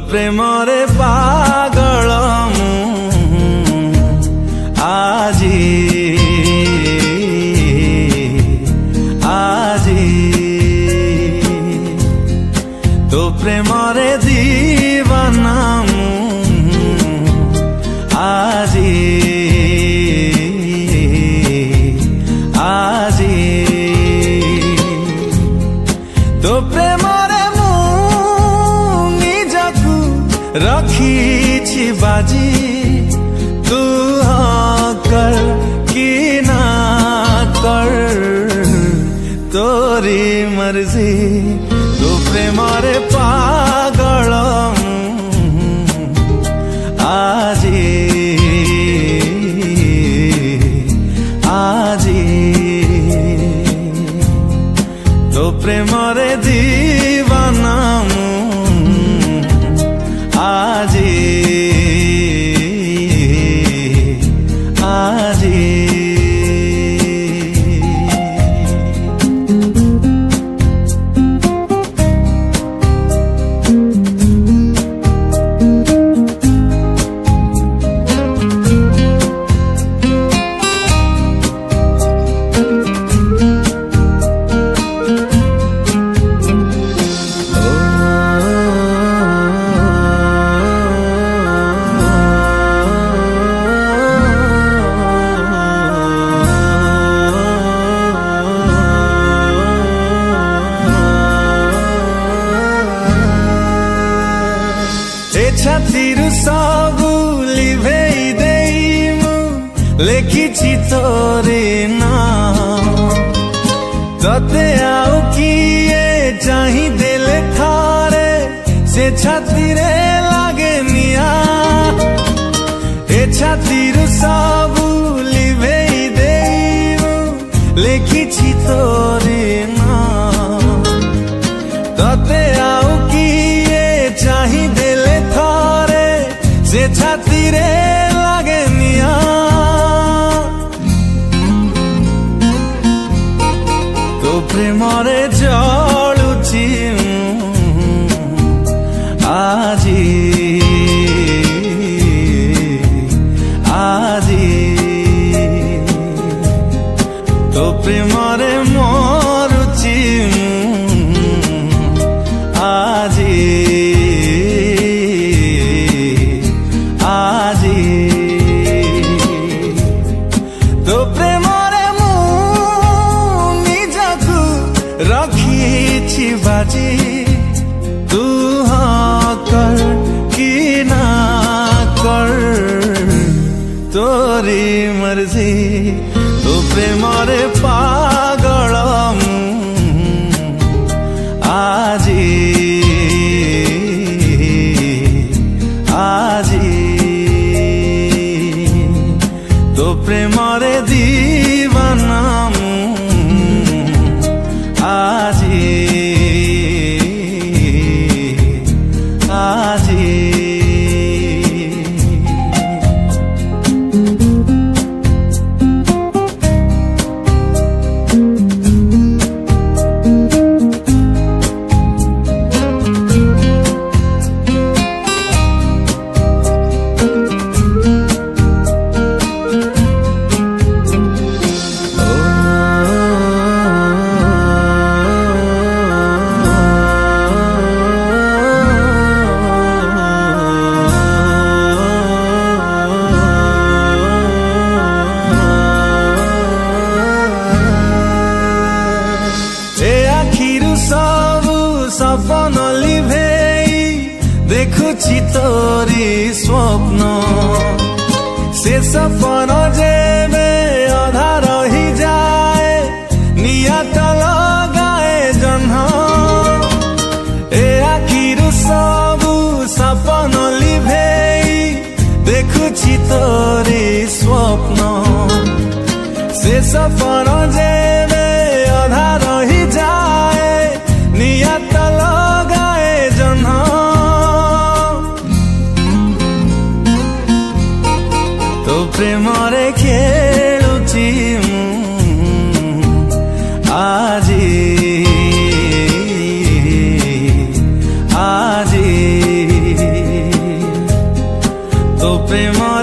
ପ୍ରେମରେ ପାଗଳ ମୁଁ ଆଜି ତୋ ପ୍ରେମରେ ଦିୱାନା ମୁଁ ଆଜି ତୋ ପ୍ରେମରେ रखी बाजी तू हाँ कर कि ना कर तोरी मर्जी तू प्रेमरे पागल आजी तो प्रेमरे दीवाना छातिर सबु लिभेई देई लेखिछि तोरे नाम तते आउ किए चाही देले थारे से छातिरे लागे निया ए छातिर सबु लिभेई देई लेखिछि तोरे नाम तते आउ किए चाही देले थारे से छातिरे लागे निया तो प्रेमरे जलुछि आजी तो प्रेमरे मरुछि तो प्रेमरे निजकु रखिछि बाजी तू हाँ कर कि ना कर तोरी मर्जी तो प्रेमरे पागल तो प्रेमरे दीवाना सपन लिभेई देखुछि तोरी स्वप्न से सपन जेबे अधा रही जाए नियत लगाए जन्ह ए आखिरु सबु सपन लिभेई देखुछि तोरी स्वप्न से सपन जेबे अधा रही जाए नियत लगाए जन्ह तो प्रेमरे खेलुछि आजी ପ୍ରେମ